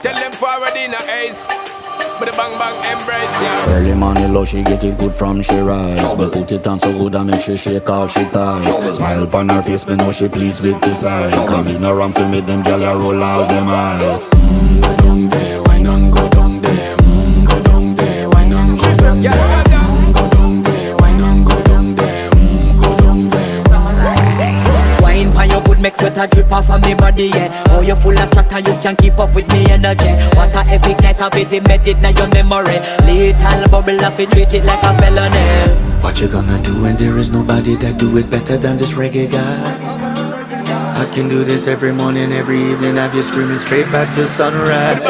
Tell them forward in a ace. But the bang bang embrace, yeah. Early money low, she get it good from she rise. But put it on so good I make she shake all she ties. Smile upon her face, me know she pleased with this eyes. Come in around to make them gyal a roll out them eyes. Go down there, why not go down there? Go down there, why not go down there? Go down there, why not go down there? Go down there. Wine for your good make sweat a drip off of me body, yeah. Oh, you full of chatter, you can keep up with me energy. What a epic night of it, embedded in your memory. Little bubble of it, treat it like a felony. What you gonna do when there is nobody that do it better than this reggae guy? I can do this every morning, every evening, have you screaming straight back to sunrise.